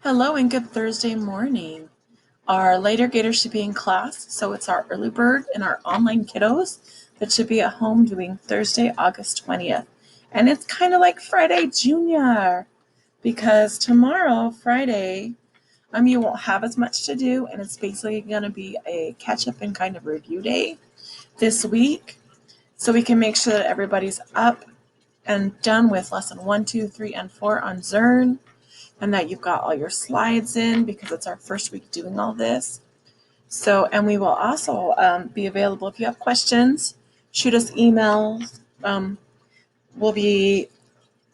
Hello and good Thursday morning. Our later graders should be in class, so it's our early bird and our online kiddos that should be at home doing Thursday, August 20th. And it's kind of like Friday Junior because tomorrow, Friday, you won't have as much to do, and it's basically going to be a catch up and kind of review day this week, so we can make sure that everybody's up and done with lesson 1, 2, 3, and 4 on Zern, and that you've got all your slides in because it's our first week doing all this. So, and we will also be available if you have questions. Shoot us emails. We'll be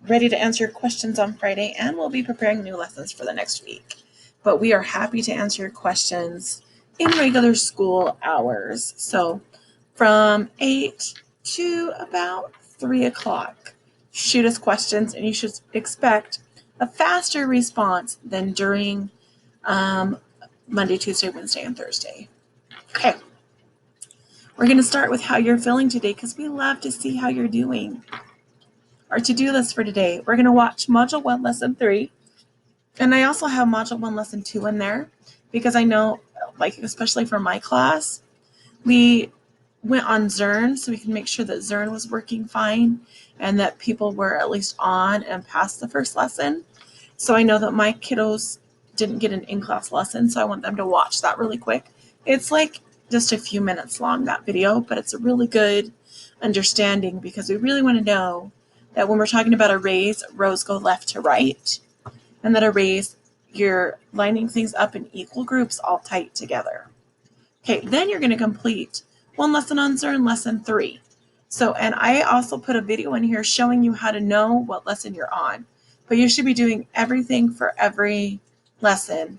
ready to answer your questions on Friday, and we'll be preparing new lessons for the next week. But we are happy to answer your questions in regular school hours. So from 8 to about 3 o'clock, shoot us questions, and you should expect a faster response than during Monday, Tuesday, Wednesday, and Thursday. Okay. We're going to start with how you're feeling today because we love to see how you're doing. Our to-do list for today, we're going to watch Module 1, Lesson 3. And I also have Module 1, Lesson 2 in there because I know, like, especially for my class, we went on Zern so we can make sure that Zern was working fine and that people were at least on and past the first lesson. So I know that my kiddos didn't get an in-class lesson, so I want them to watch that really quick. It's like just a few minutes long, that video, but it's a really good understanding because we really want to know that when we're talking about arrays, rows go left to right, and that arrays, you're lining things up in equal groups all tight together. Okay, then you're going to complete one lesson on Zern, lesson 3. So, and I also put a video in here showing you how to know what lesson you're on. But you should be doing everything for every lesson.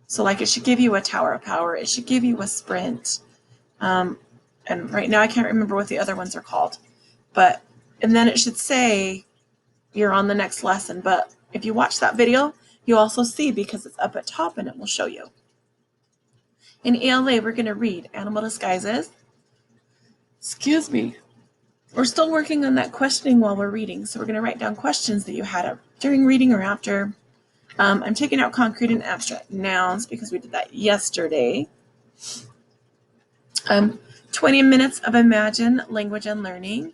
So like it should give you a tower of power. It should give you a sprint. And right now I can't remember what the other ones are called. And then it should say you're on the next lesson. But if you watch that video, you also see because it's up at top and it will show you. In ELA, we're going to read Animal Disguises. Excuse me. We're still working on that questioning while we're reading, so we're going to write down questions that you had during reading or after. I'm taking out concrete and abstract nouns because we did that yesterday. 20 minutes of Imagine Language and Learning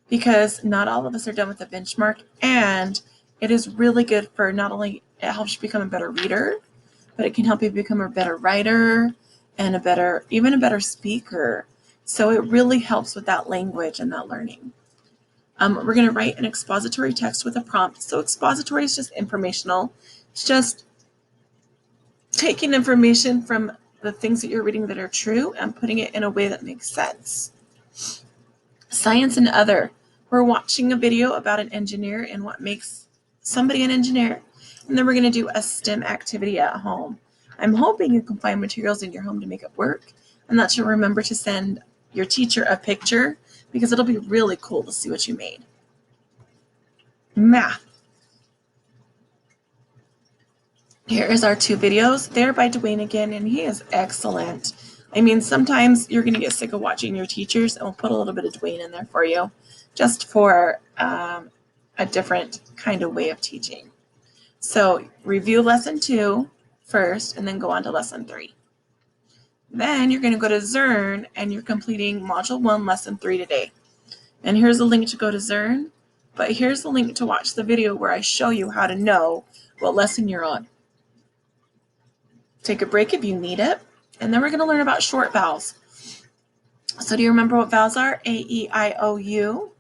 because not all of us are done with the benchmark, and it is really good for not only it helps you become a better reader, but it can help you become a better writer and even a better speaker. So it really helps with that language and that learning. We're going to write an expository text with a prompt. So expository is just informational. It's just taking information from the things that you're reading that are true and putting it in a way that makes sense. Science and other. We're watching a video about an engineer and what makes somebody an engineer. And then we're going to do a STEM activity at home. I'm hoping you can find materials in your home to make it work, and that you'll remember to send your teacher a picture because it'll be really cool to see what you made. Math. Here is our 2 videos. They're by Dwayne again, and he is excellent. I mean, sometimes you're going to get sick of watching your teachers, and we'll put a little bit of Dwayne in there for you, just for a different kind of way of teaching. So review lesson 2 first, and then go on to lesson 3. Then you're going to go to Zern, and you're completing Module 1, Lesson 3 today. And here's a link to go to Zern, but here's the link to watch the video where I show you how to know what lesson you're on. Take a break if you need it, and then we're going to learn about short vowels. So do you remember what vowels are? A, E, I, O, U.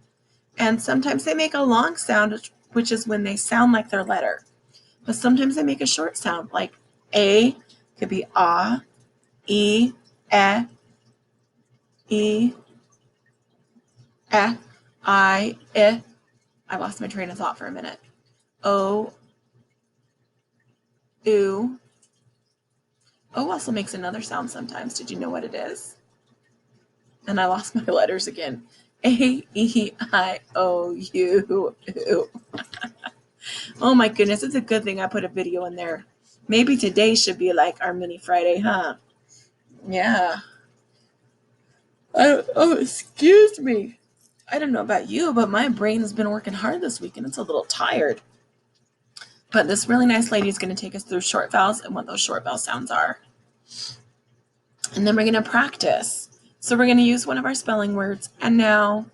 And sometimes they make a long sound, which is when they sound like their letter. But sometimes they make a short sound, like A could be ah, E, I, I. I lost my train of thought for a minute. O, U. O also makes another sound sometimes. Did you know what it is? And I lost my letters again. A, E, I, O, U. Oh my goodness, it's a good thing I put a video in there. Maybe today should be like our mini Friday, huh? Yeah. Oh, excuse me. I don't know about you, but my brain has been working hard this week and it's a little tired. But this really nice lady is going to take us through short vowels and what those short vowel sounds are. And then we're going to practice. So we're going to use one of our spelling words. And now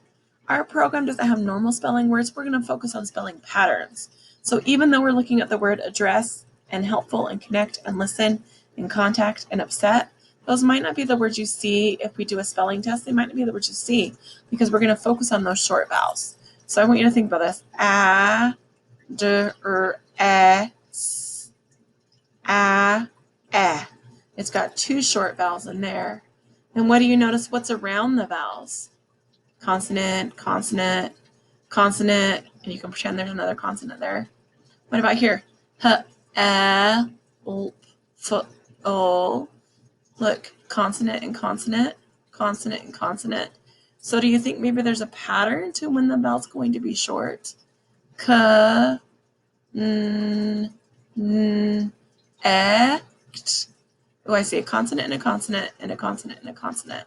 our program doesn't have normal spelling words. We're going to focus on spelling patterns. So even though we're looking at the word address and helpful and connect and listen and contact and upset, those might not be the words you see if we do a spelling test. They might not be the words you see because we're going to focus on those short vowels. So I want you to think about this. A, d, r, e, s, a, e. It's got two short vowels in there. And what do you notice? What's around the vowels? Consonant, consonant, consonant, and you can pretend there's another consonant there. What about here? H, a, l, f, o. Look, consonant and consonant, consonant and consonant. So do you think maybe there's a pattern to when the vowel's going to be short? K, n, e, kt. Oh, I see a consonant and a consonant and a consonant and a consonant.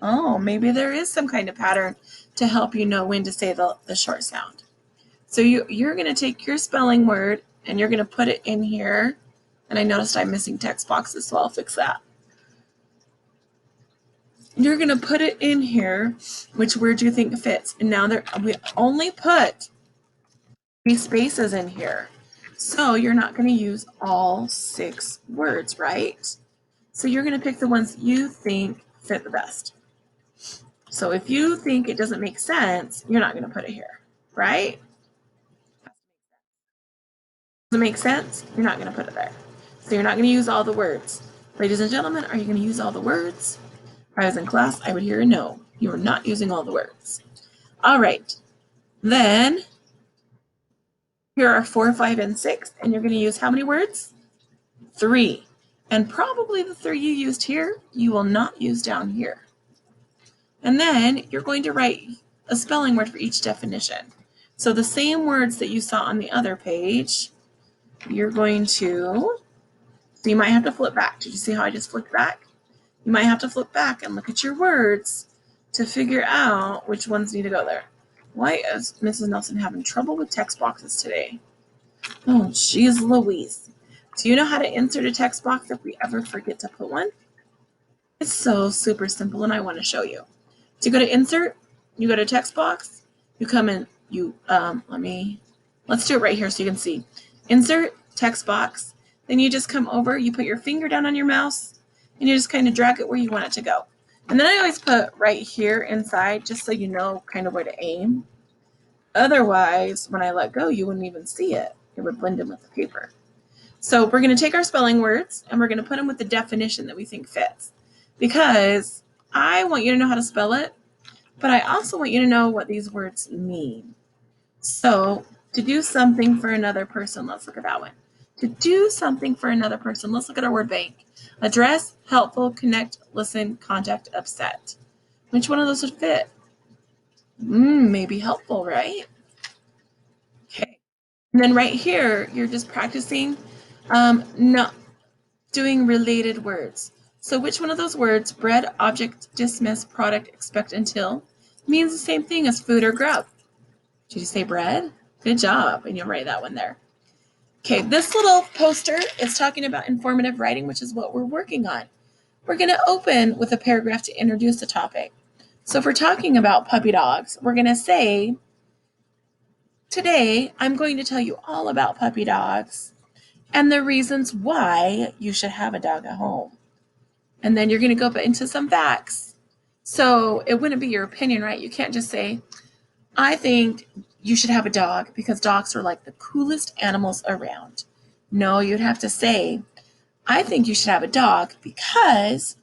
Oh, maybe there is some kind of pattern to help you know when to say the short sound. So you're going to take your spelling word and you're going to put it in here. And I noticed I'm missing text boxes, so I'll fix that. You're going to put it in here. Which word do you think fits? And now we only put these spaces in here. So you're not going to use all 6 words, right? So you're going to pick the ones you think fit the best. So if you think it doesn't make sense, you're not going to put it here, right? Does it make sense? You're not going to put it there. So you're not going to use all the words. Ladies and gentlemen, are you going to use all the words? If I was in class, I would hear a no. You are not using all the words. All right. Then here are 4, 5, and 6. And you're going to use how many words? 3. And probably the 3 you used here, you will not use down here. And then you're going to write a spelling word for each definition. So the same words that you saw on the other page, you're going to, so you might have to flip back. Did you see how I just flipped back? You might have to flip back and look at your words to figure out which ones need to go there. Why is Mrs. Nelson having trouble with text boxes today? Oh, geez Louise. Do you know how to insert a text box if we ever forget to put one? It's so super simple, and I want to show you. So you go to insert, you go to text box, you come in, let's do it right here so you can see. Insert, text box, then you just come over, you put your finger down on your mouse, and you just kind of drag it where you want it to go. And then I always put right here inside just so you know kind of where to aim. Otherwise, when I let go, you wouldn't even see it. It would blend in with the paper. So we're going to take our spelling words and we're going to put them with the definition that we think fits. Because I want you to know how to spell it, but I also want you to know what these words mean. So to do something for another person, let's look at that one. To do something for another person, let's look at our word bank. Address, helpful, connect, listen, contact, upset. Which one of those would fit? Maybe helpful, right? Okay. And then right here, you're just practicing not doing related words. So which one of those words, bread, object, dismiss, product, expect, until, means the same thing as food or grub? Did you say bread? Good job. And you'll write that one there. Okay, this little poster is talking about informative writing, which is what we're working on. We're going to open with a paragraph to introduce the topic. So if we're talking about puppy dogs, we're going to say, today I'm going to tell you all about puppy dogs and the reasons why you should have a dog at home. And then you're going to go into some facts. So it wouldn't be your opinion, right? You can't just say, I think you should have a dog because dogs are like the coolest animals around. No, you'd have to say, I think you should have a dog because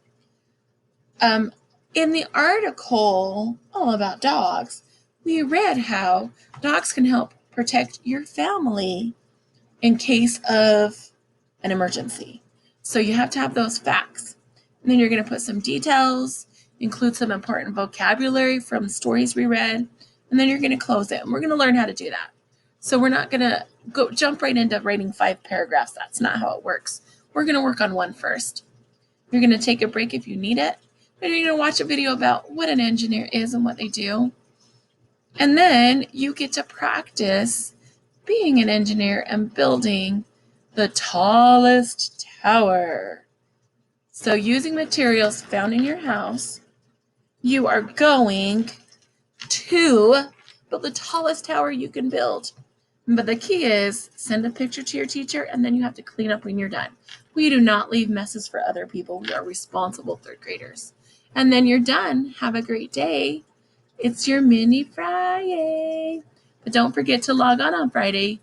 in the article all about dogs, we read how dogs can help protect your family in case of an emergency. So you have to have those facts. And then you're going to put some details, include some important vocabulary from stories we read, and then you're going to close it. And we're going to learn how to do that. So we're not going to jump right into writing 5 paragraphs. That's not how it works. We're going to work on one first. You're going to take a break if you need it. And you're going to watch a video about what an engineer is and what they do. And then you get to practice being an engineer and building the tallest tower. So using materials found in your house, you are going to build the tallest tower you can build. But the key is send a picture to your teacher and then you have to clean up when you're done. We do not leave messes for other people. We are responsible third graders. And then you're done. Have a great day. It's your mini Friday. But don't forget to log on Friday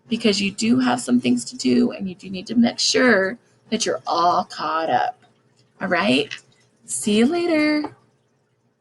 because you do have some things to do and you do need to make sure that you're all caught up. All right? See you later.